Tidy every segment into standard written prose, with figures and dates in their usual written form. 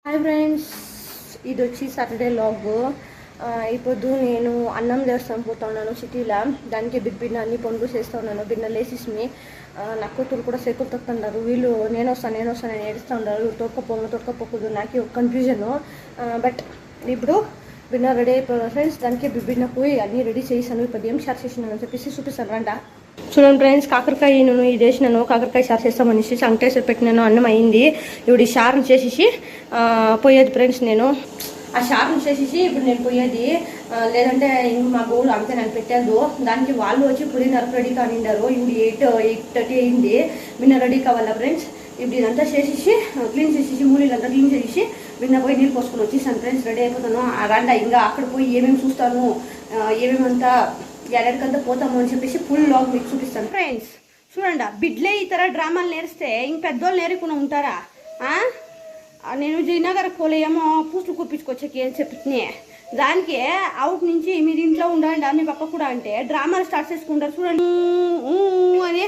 Hi friends, ఇది వచ్చి Saturday log. ఇప్పుడు నేను అన్నం చేస్తాను పోతా ఉన్నాను సిటీలో. దానికి బిన్న అన్ని పనులు చేస్తూ ఉన్నాను. బిన్నలు వేసేసి నా కూతురు కూడా సేకులు తొక్కుతున్నారు. వీళ్ళు నేను వస్తాను అని ఏడుస్తూ ఉన్నారు. తొక్కపోకూడదు నాకు ఒక కన్ఫ్యూజను. బట్ ఇప్పుడు బిన్న రెడీ అయిపోయాను ఫ్రెండ్స్. దానికి బిన్న పోయి అన్నీ రెడీ చేసాను. ఇప్పుడు ఏం షార్ చేసినాను అని చెప్పేసి చూపిస్తాను రంట. చూడండి ఫ్రెండ్స్, కాకరకాయ నేను ఇది వేసినాను. కాకరకాయ షార్ చేస్తామనేసి సంకటేశ్వర పెట్టినాను. అన్నం అయింది. ఇప్పుడు ఈ షార్ని చేసేసి పోయేది ఫ్రెండ్స్. నేను ఆ షార్ని చేసేసి ఇప్పుడు నేను పోయేది. లేదంటే ఇంక మా గోలు అంతే నేను పెట్టాను. దానికి వాళ్ళు వచ్చి పులినరకు రెడీ కానిండారు. ఇప్పుడు 8:30 అయింది. విన్న రెడీ కావాలా ఫ్రెండ్స్. ఇప్పుడు ఇదంతా చేసేసి క్లీన్ చేసేసి మూలీలంతా క్లీన్ చేసేసి విన్న పోయి నీళ్ళు పోసుకొని వచ్చేసాను ఫ్రెండ్స్. రెడీ అయిపోతాను. రండ ఇంకా అక్కడ పోయి ఏమేమి చూస్తాను, ఏమేమంతా ఎక్కడికంతా పోతాము అని చెప్పేసి ఫుల్ లాగ్ మీకు చూపిస్తాను ఫ్రెండ్స్. చూడండి, బిడ్లే ఈ తర డ్రామాలు నేర్స్తే ఇంక పెద్దోళ్ళు నేర్చుకుని ఉంటారా? నేను జయనగర్ పోలేమో పూసులు కుప్పించుకొచ్చాకి అని చెప్పి దానికి అవుట్ నుంచి మీరు ఇంట్లో ఉండండి మీ పక్క కూడా అంటే డ్రామాలు స్టార్ట్ చేసుకుంటారు. చూడండి అని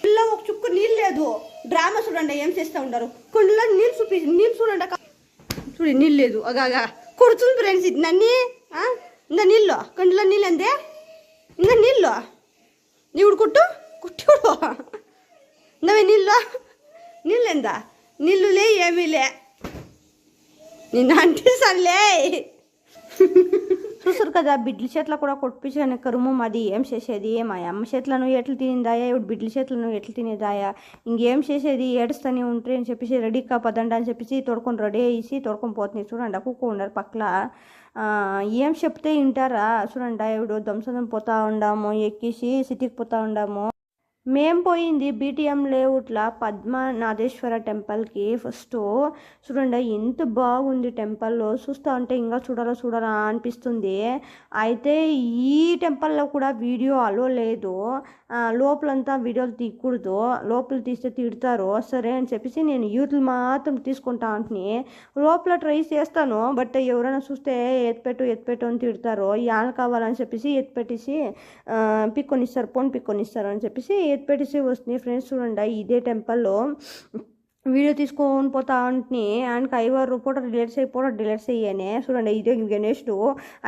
పిల్ల ఒక చుక్క నీళ్ళు లేదు. డ్రామా చూడండి ఏం చేస్తూ ఉంటారు. కొండలో నీళ్ళు చూడండి. చూడు నీళ్ళు లేదు. అగా కొడుతుంది ఫ్రెండ్స్. ఇది నన్ను ఇంకా నీళ్ళు కంటిలో నీళ్ళు అంతే. ఇంకా నీళ్ళు నీవుడు కుట్టుడు ఇందవే నీళ్ళు ఎందా నీళ్ళు లే ఏమీ లే నిన్న అంటే సర్లే. చూసారు కదా, బిడ్ల చేతిలో కూడా కొట్టించాను కరుము. అది ఏం చేసేది? మా అమ్మ చేతులను ఎట్లు తినేదాయా, ఇప్పుడు బిడ్ల చేతులను ఎట్లు తినేదాయా, ఇంకేం చేసేది? ఏడుస్తూనే ఉంటాయి అని చెప్పేసి రెడీ కాపదండి అని చెప్పేసి తోడుకొని రెడీ అయ్యి తోడుకొని పోతుంది. చూడండి, కుక్క ఉన్నారు పక్కల. ఏం చెప్తే వింటారా? చూడండి, ఇప్పుడు ధ్వంసం పోతా ఉండాము, ఎక్కేసి సిటీకి పోతా ఉండాము. మేము పోయింది బీటీఎం లేఅవుట్ల పద్మనాథేశ్వర టెంపుల్కి. ఫస్ట్ చూడండి ఎంత బాగుంది టెంపుల్లో. చూస్తూ ఉంటే ఇంకా చూడాలా అనిపిస్తుంది. అయితే ఈ టెంపుల్లో కూడా వీడియో అలో లేదు. లోపలంతా వీడియోలు తీయకూడదు, లోపల తీస్తే తిడతారు. సరే అని చెప్పేసి నేను యూత్లు మాత్రం తీసుకుంటా ఉంటుని లోపల ట్రై చేస్తాను. బట్ ఎవరైనా చూస్తే ఎత్తిపెట్టు అని తిడతారు. యాన్ కావాలని చెప్పేసి ఎత్తిపెట్టేసి ఫోన్ పిక్కొనిస్తారు అని చెప్పేసి ఎత్తిపెట్టేసి వస్తుంది ఫ్రెండ్స్. చూడండి, ఇదే టెంపుల్లో వీడియో తీసుకొని పోతా ఉంటుని ఆయనకి 5 ఫోటో డిలీట్స్ అయ్యానే. చూడండి, ఇదే గణేష్డు.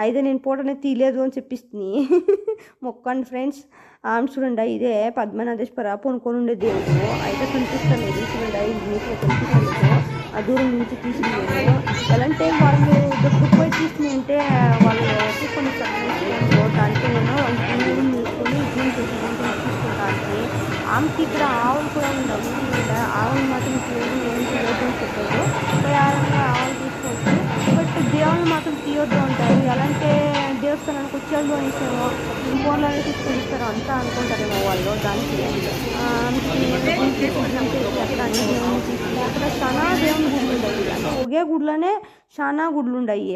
అయితే నేను ఫోటోనే తీయలేదు అని చెప్పిస్తుంది. మొక్కండి ఫ్రెండ్స్. చూడండి, ఇదే పద్మనాథేశ్వర పొనుకొని ఉండే దేవుడు. అయితే కనిపిస్తలేదు. చూడండి, నీకు కనిపిస్తలేదు. ఆ దూరం నుంచి తీసుకుని ఎలాంటి వాళ్ళు దగ్గరకు పోయి తీసుకుని ఉంటే వాళ్ళు తీసుకొని దానికి నేను తీసుకొని తీసుకుంటానికి. ఆమెకి ఇక్కడ ఆవులు కూడా ఉండవు. ఆవులు మాత్రం ఏం చెప్పారు. ప్రయారంగా ఆవులు తీసుకోవచ్చు. బట్ దేవుళ్ళు మాత్రం తీయొద్దు అంటారు. ఎలాంటి దేవస్థానానికి వచ్చేది అనేసాము ఫోన్లోనే తీసుకొని ఇస్తారు అంతా అనుకుంటారేమో వాళ్ళు. దానికి అక్కడ చాలా దేవుని గుళ్ళు ఉండవు. అంటే ఒకే గుడిలోనే చాలా గుళ్ళు ఉండయి.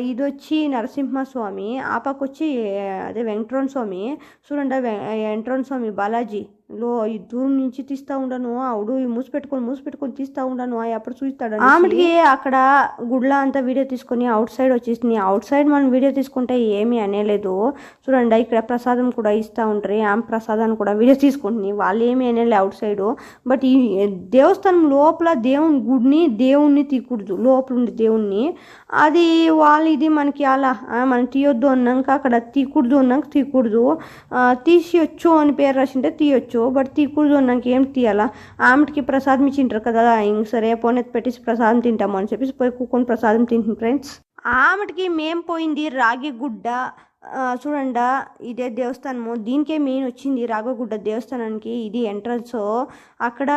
ఇది వచ్చి నరసింహస్వామి, ఆ పక్క వచ్చి అదే వెంకటరమణ స్వామి. చూడండి, వెంకటరమణ స్వామి బాలాజీ ఈ దూరం నుంచి తీస్తూ ఉండను. ఆవిడు మూసిపెట్టుకొని తీస్తూ ఉండను. అప్పుడు చూస్తాడు. ఆమెకి అక్కడ గుడ్ల అంతా వీడియో తీసుకొని అవుట్ సైడ్ వచ్చేసింది. అవుట్ సైడ్ మనం వీడియో తీసుకుంటే ఏమీ అనేలేదు. చూడండి, ఇక్కడ ప్రసాదం కూడా ఇస్తూ ఉంటారు. ఆమె ప్రసాదాన్ని కూడా వీడియో తీసుకుంటుంది. వాళ్ళు ఏమీ అనేలే అవుట్ సైడ్. బట్ ఈ దేవస్థానం లోపల దేవుణ్ణి తీయకూడదు. లోపల ఉండే దేవుణ్ణి అది వాళ్ళు ఇది మనకి అలా మనం తీయొద్దు అన్నాక అక్కడ తీయకూడదు. తీసేయచ్చు అని పేరు రాసింటే తీయొచ్చు. బట్ తీయకూడదు అన్నాక ఏం తీయాలా? ఆమెకి ప్రసాదం ఇచ్చింటారు కదా, ఇంక సరే పోనెత్తి పెట్టేసి ప్రసాదం తింటాము అని చెప్పేసి పోయి కూకొని ప్రసాదం తింటుంది ఫ్రెండ్స్. ఆమెకి మేం పోయింది రాగిగుడ్డ. చూడండి, ఇదే దేవస్థానము. దీనికే మెయిన్ వచ్చింది రాగగుడ్డ దేవస్థానానికి. ఇది ఎంట్రన్స్. అక్కడ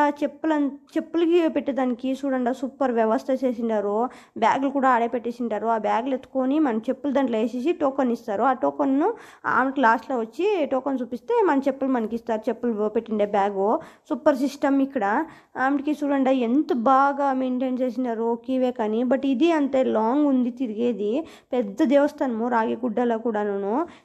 చెప్పులకి పెట్టేదానికి చూడండి సూపర్ వ్యవస్థ చేసిండారు. బ్యాగులు కూడా ఆడే పెట్టేసింటారు. ఆ బ్యాగులు ఎత్తుకొని మన చెప్పులు దాంట్లో వేసేసి టోకన్ ఇస్తారు. ఆ టోకన్ను ఆమెకి లాస్ట్లో వచ్చి టోకన్ చూపిస్తే మన చెప్పులు మనకి ఇస్తారు. చెప్పులు పెట్టిండే బ్యాగు సూపర్ సిస్టమ్. ఇక్కడ ఆమెకి చూడండి ఎంత బాగా మెయింటైన్ చేసినారు కీవే కానీ. బట్ ఇది అంతే లాంగ్ ఉంది తిరిగేది. పెద్ద దేవస్థానము రాగిగుడ్డలో కూడాను.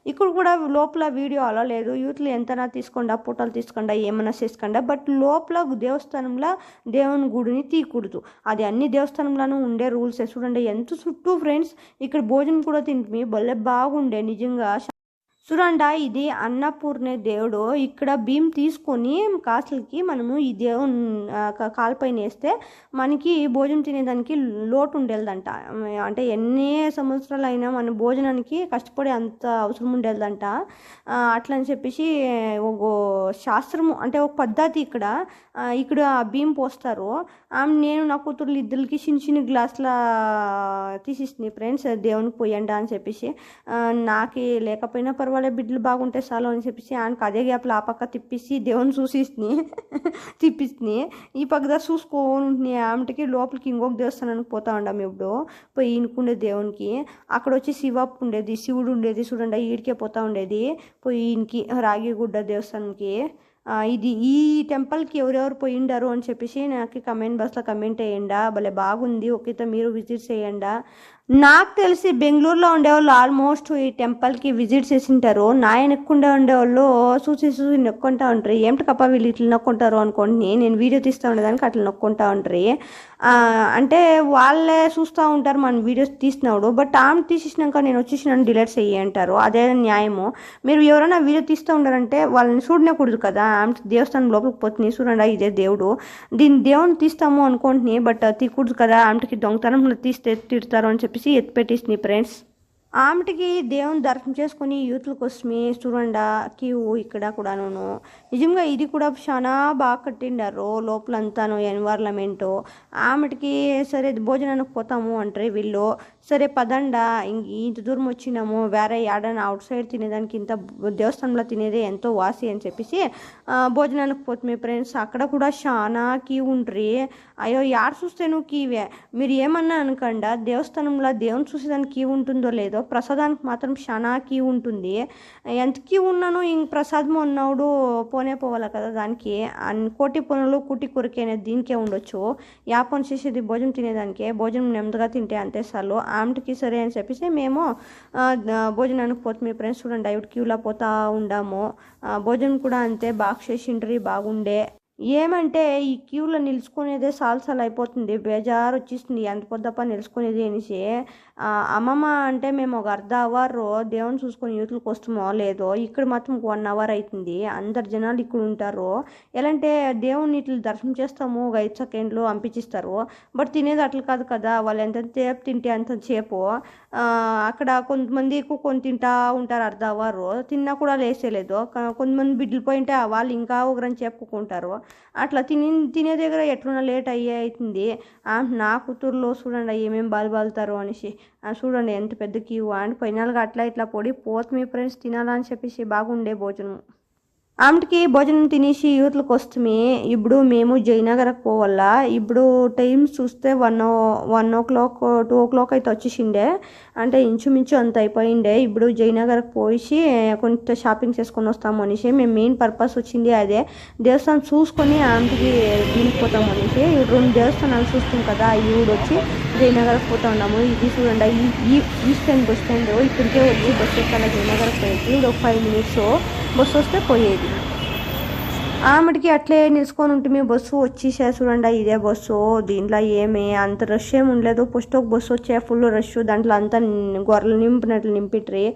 ఇక్కడ కూడా లోపల వీడియో అలా లేదు. యూత్లు ఎంతనా తీసుకోండా, ఫోటోలు తీసుకోండా, ఏమన్నా చేసుకోండా. బట్ లోపల దేవస్థానంలో దేవుని గుడిని తీయకూడదు. అది అన్ని దేవస్థానంలోనూ ఉండే రూల్సే. చూడండి ఎంత చుట్టూ ఫ్రెండ్స్. ఇక్కడ భోజనం కూడా తింటుంది. భలే బాగుండే నిజంగా. చూడండి ఇది అన్నపూర్ణే దేవుడు. ఇక్కడ బియ్యం తీసుకొని కాసులకి మనము ఈ దేవుని కాలుపైన వేస్తే మనకి భోజనం తినేదానికి లోటు ఉండేదంట. అంటే ఎన్ని సంవత్సరాలు అయినా మన భోజనానికి కష్టపడే అంత అవసరం ఉండేదంట. అట్లా అని చెప్పేసి ఒక శాస్త్రము అంటే ఒక పద్ధతి ఇక్కడ బియ్యం పోస్తారు. నేను నా కూతుర్లు ఇద్దరికి చిన్న చిన్న గ్లాసుల తీసిస్తుంది ఫ్రెండ్స్, దేవునికి పోయండి అని చెప్పేసి. నాకు లేకపోయినా పర్వాలేదు బిడ్డలు బాగుంటే చాలు అని చెప్పేసి ఆయనకు అదే గ్యాప్లో ఆ పక్క తిప్పిసి దేవుని చూసిస్తుంది తిప్పిస్తుంది. ఈ పక్కదా చూసుకోని ఆమెకి లోపలికి ఇంకొక దేవస్థానానికి పోతా ఉండాము. ఇప్పుడు పోయి ఈయనకుండే దేవునికి అక్కడ వచ్చి శివప్పు ఉండేది, శివుడు ఉండేది. చూడండి ఈడికే పోతా ఉండేది పోయి ఈయనకి రాగిగుడ్డ దేవస్థానంకి. ఈ టెంపుల్కి ఎవరెవరు పోయిండారు అని చెప్పేసి నాకు కమెంట్ బాక్స్లో కమెంట్ వేయండి. భలే బాగుంది, ఒకేతో మీరు విజిట్ చేయండి. నాకు తెలిసి బెంగళూరులో ఉండేవాళ్ళు ఆల్మోస్ట్ ఈ టెంపుల్కి విజిట్ చేసింటారు. నా వెనక్కుండే ఉండేవాళ్ళు చూసి నొక్కుంటా ఉంటారు. ఏమిటి కప్ప వీళ్ళు ఇట్లా నొక్కుంటారు అనుకోండి, నేను వీడియో తీస్తూ ఉండేదానికి అట్లా నొక్కుంటా ఉంటారు. అంటే వాళ్ళే చూస్తూ ఉంటారు మన వీడియోస్ తీసినప్పుడు. బట్ ఆమె తీసేసినాక నేను వచ్చేసి నన్ను డిలీట్ చేయంటారు. అదే న్యాయము. మీరు ఎవరైనా వీడియో తీస్తూ ఉండారంటే వాళ్ళని చూడనేకూడదు కదా. ఆమె దేవస్థానం లోపలికి పోతుంది, చూడండి ఇదే దేవుడు, దీన్ని దేవుని తీస్తాము అనుకుంటుని బట్ తీకూడదు కదా. ఆమెకి దొంగతనంలో తీస్తే తిడతారు అని చెప్పేసి ఎత్తిపెట్టేసింది ఫ్రెండ్స్. ఆమెటికి దేవుని దర్శనం చేసుకుని యూత్ల కోసమే చూడండి క్యూ ఇక్కడ కూడాను. నిజంగా ఇది కూడా చాలా బాగా కట్టిండారు లోపలంతాను ఎన్వైర్న్మెంటు. ఆమెటికి సరే భోజనానికి పోతాము అంటారు వీళ్ళు. సరే పదండా ఇంత దూరం వచ్చినాము, వేరే ఏడైనా అవుట్ సైడ్ తినేదానికి ఇంత దేవస్థానంలో తినేదే ఎంతో వాసి అని చెప్పేసి భోజనానికి పోతుంది ఫ్రెండ్స్. అక్కడ కూడా చాలా క్యూ ఉంటుంది. అయ్యో యాడ చూస్తేను క్యూవే. మీరు ఏమన్నా అనకుండా దేవస్థానంలో దేవుని చూసేదానికి క్యూ ఉంటుందో లేదో, ప్రసాదానికి మాత్రం చాలా క్యూ ఉంటుంది. ఎంత క్యూ ఉన్నానో ఇంక ప్రసాదం ఉన్నప్పుడు పోనే పోవాలి కదా. దానికి కోటి పనులు కూటి కొరికే అనేది దీనికే ఉండొచ్చు. యా పని చేసేది భోజనం తినేదానికే. భోజనం నెమ్మదిగా తింటే అంతే చాలు. ఆమెకి సరే అని చెప్పేసి మేము భోజనానికి పోతుంది ఫ్రెండ్స్. చూడండి డైవిడ్ క్యూలో పోతా ఉండాము. భోజనం కూడా అంతే బాగా చేసిండ్రి, బాగుండే. ఏమంటే ఈ క్యూలో నిలుచుకునేదే సాల్సాలు అయిపోతుంది, బేజారు వచ్చేస్తుంది ఎంత పొద్దప్ప నిలుచుకునేది అనేసి. అమ్మమ్మ అంటే మేము ఒక అర్ధ అవర్ దేవుని చూసుకొని యూత్లకు వస్తామో లేదో, ఇక్కడ మాత్రం 1 అవర్ అవుతుంది. అందరు జనాలు ఇక్కడ ఉంటారు. ఎలా అంటే దేవుని ఇట్లా దర్శనం చేస్తాము, ఒక 5 సెకండ్లు పంపించిస్తారు. బట్ తినేది అట్లా కాదు కదా. వాళ్ళు ఎంతసేపు తింటే అంతసేపు. అక్కడ కొంతమంది ఎక్కువ కొని తింటా ఉంటారు, అర్ధ అవర్ తిన్నా కూడా లేసేలేదు. కొంతమంది బిడ్డలు పోయింటే వాళ్ళు ఇంకా ఒకరని చెప్పుకుంటారు. అట్లా తినే దగ్గర ఎట్లున్నా లేట్ అవుతుంది. నా కూతుర్లో చూడండి ఏమేమి బాలుతారు అనేసి. చూడండి ఎంత పెద్ద క్యూ. అండ్ ఫైనల్గా అట్లా ఇట్లా పొడి పోతుంది ఫ్రెండ్స్ తినాలని చెప్పేసి బాగుండే భోజనం. ఆమెకి భోజనం తినేసి యూత్లకు వస్తుంది. ఇప్పుడు మేము జయనగర్కి పోవాలా. ఇప్పుడు టైమ్స్ చూస్తే 1 o'clock 2 o'clock అయితే వచ్చేసిండే. అంటే ఇంచుమించు అంత అయిపోయిండే. ఇప్పుడు జయనగర్కి పోయి కొంత షాపింగ్ చేసుకొని వస్తాము అనేసి మేము మెయిన్ పర్పస్ వచ్చింది అదే. దేవస్థానం చూసుకొని ఆమెకి దీనికి పోతాము అనేసి. 2 దేవస్థానాలు చూస్తాం కదా. ఈవిడ వచ్చి జయనగర్కి పోతా ఉన్నాము. ఇది చూడండి ఈస్టర్న్ బస్ స్టాండ్. ఇక్కడికే వచ్చి బస్ ఎక్కాల జయనగర్కి పోయేది. ఇప్పుడు ఒక 5 minutes బస్సు వస్తే పోయేది. ఆమెకి అట్లే నిలుచుకొని ఉంటుంది. బస్సు వచ్చేసా చూడండి ఇదే బస్సు. దీంట్లో ఏమి అంత రష్ ఏమి ఉండలేదు. ఫస్ట్ ఒక బస్సు వచ్చే ఫుల్ రష్. దాంట్లో అంతా గొర్రెలు నింపినట్లు నింపిట్రి.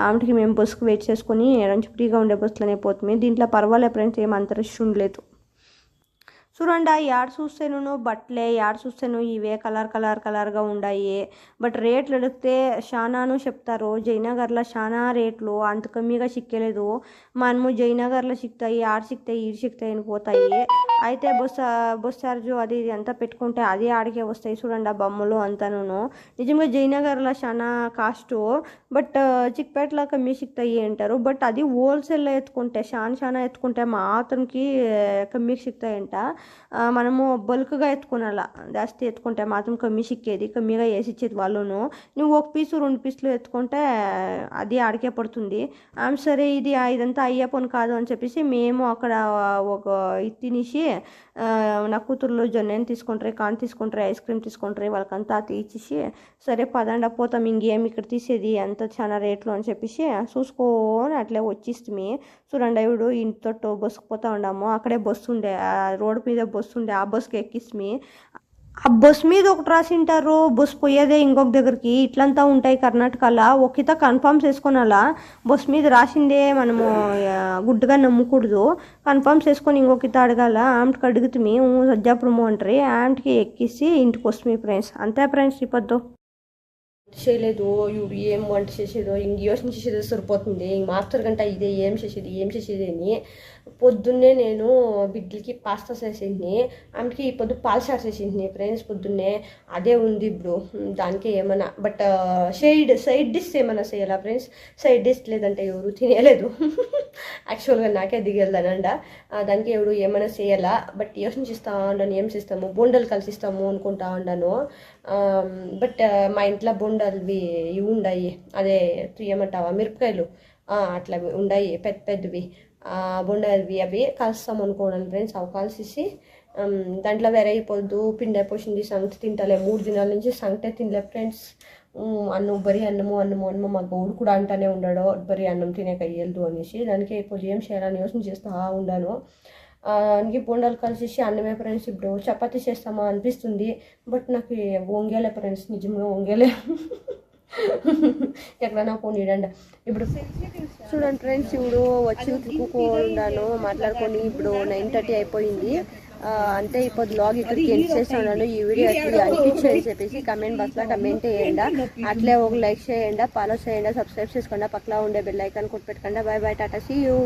ఆమెకి మేము బస్సుకు వెయిట్ చేసుకొని ఎడంచి ఫ్రీగా ఉండే బస్సులోనే పోతుంది. దీంట్లో పర్వాలేదు ఫ్రెండ్స్, ఏమి అంత రష్ ఉండలేదు. చూడండి యాడ్ చూస్తేను బట్టలే, యాడ్ చూస్తేను ఇవే కలర్గా ఉన్నాయి. బట్ రేట్లు అడిగితే చాలాను చెప్తారు. జయనగర్లో చాలా రేట్లు, అంత కమ్మిగా చిక్కలేదు. మనము జయనగర్లో చిక్తాయి, ఆడ చిక్తాయి, ఈడు చిక్తాయి అని పోతాయి. అయితే బస్ ఛార్జు అది ఇది అంతా పెట్టుకుంటే అది ఆడికే వస్తాయి. చూడండి ఆ బొమ్మలు అంతాను. నిజంగా జయనగర్లో చాలా కాస్ట్. బట్ చిక్పేటలో కమ్మి చిక్తాయి అంటారు. బట్ అది హోల్సేల్లో ఎత్తుకుంటే చాలా ఎత్తుకుంటే మాత్రంకి కమ్మికి చిక్తాయంట. మనము బల్క్గా ఎత్తుకునాల. జాస్తి ఎత్తుకుంటే మాత్రం కమ్మి చిక్కేది, కమ్మిగా వేసి ఇచ్చేది వాళ్ళను. నువ్వు 1 పీసు 2 పీసులు ఎత్తుకుంటే అది ఆడికే పడుతుంది. సరే ఇదంతా అయ్యే పని కాదు అని చెప్పేసి మేము అక్కడ ఒక ఇది తినేసి నా కూతుర్లో జొన్నని తీసుకుంటారు, కాన్ తీసుకుంటారు, ఐస్ క్రీమ్ తీసుకుంటారు. వాళ్ళకంతా తీసేసి సరే పదండా పోతాం, ఇంకేమి ఇక్కడ తీసేది అంత చాలా రేట్లు అని చెప్పేసి చూసుకొని అట్లే వచ్చేస్తుంది. చూడండి ఇప్పుడు ఇంతతో బస్సుకు పోతా ఉన్నాము. అక్కడే బస్సు ఉండే, రోడ్డు మీద బస్సు ఉండే, ఆ బస్సుకి ఎక్కిస్తుంది. ఆ బస్ మీద ఒకటి రాసింటారు, బస్ పోయేదే ఇంకొక దగ్గరికి, ఇట్లంతా ఉంటాయి కర్ణాటకలో. ఒక్కిత కన్ఫర్మ్ చేసుకోనాలా, బస్ మీద రాసిందే మనము గుడ్డుగా నమ్మకూడదు. కన్ఫర్మ్ చేసుకొని ఇంకొకత అడగాల. ఆమెకి అడుగుతుంది సజ్జాపురము అంటారు, ఆమెకి ఎక్కిసి ఇంటికి వస్తుంది ఫ్రెండ్స్. అంతే ఫ్రెండ్స్ ఇప్పొద్దు చేయలేదు. ఇవి ఏం వంట చేసేదో ఇంక యోచన చేసేదో సరిపోతుంది. ఇంక మాస్టర్ గంట ఇదే ఏం చేసేది అని. పొద్దున్నే నేను బిడ్డలకి పాస్తా చేసింది, ఆమెకి పొద్దు పాలు షార్ చేసింది ఫ్రెండ్స్ పొద్దున్నే. అదే ఉంది ఇప్పుడు. దానికి ఏమన్నా బట్ సైడ్ డిష్ ఏమన్నా చేయాలా ఫ్రెండ్స్? సైడ్ డిష్ లేదంటే ఎవరు తినేయలేదు. యాక్చువల్గా నాకే దిగేదానండ. దానికి ఎవరు ఏమైనా చేయాలా, బట్ యోచన చేస్తా ఉన్నాను ఏం చేస్తాము. బొండలు కలిసిస్తాము అనుకుంటా ఉన్నాను. బట్ మా ఇంట్లో బొండల్వి ఇవి ఉన్నాయి, అదే ఏమంటావా మిరపకాయలు అట్లా ఉన్నాయి పెద్దవి బొండల్వి. అవి కలుస్తాం అనుకోండి ఫ్రెండ్స్. అవి కలిసి దాంట్లో వేరే అయిపోద్దు. పిండి అయిపోయింది, సంగటి తింటలే 3 దినాల నుంచి సంగటే తినలే ఫ్రెండ్స్. అన్నం బరీ అన్నము మా గౌడు కూడా అంటానే ఉన్నాడు బరీ అన్నం తినేక అయ్యదు అనేసి. దానికి అయిపోయి ఏం చేయాలని యోచన చేస్తా ఉన్నాను. దానికి బొండాలు కలిసి అన్నమే ఫ్రెండ్స్. ఇప్పుడు చపాతీ చేస్తామా అనిపిస్తుంది, బట్ నాకు వంగేలే ఫ్రెండ్స్, నిజంగా వంగేలే. ఎక్కడైనా పోనీడండి. ఇప్పుడు చూడండి ఫ్రెండ్స్, ఇప్పుడు వచ్చి తిరుగుకున్నాను మాట్లాడుకొని. ఇప్పుడు 9:30 అయిపోయింది. అంటే ఇప్పుడు బ్లాగ్ ఇక్కడికి ఎండ్ చేస్తున్నాను. ఈ వీడియో ఎట్లా అనిపించేది చెప్పేసి కమెంట్ బాక్స్లో కమెంట్ చేయండి. అట్లే ఒక లైక్ చేయండి, ఫాలో చేయండి, సబ్స్క్రైబ్ చేసుకోండి, పక్కన ఉండే బెల్ ఐకాన్ కొట్టి పెట్టుకోండి. Bye bye, tata, see you.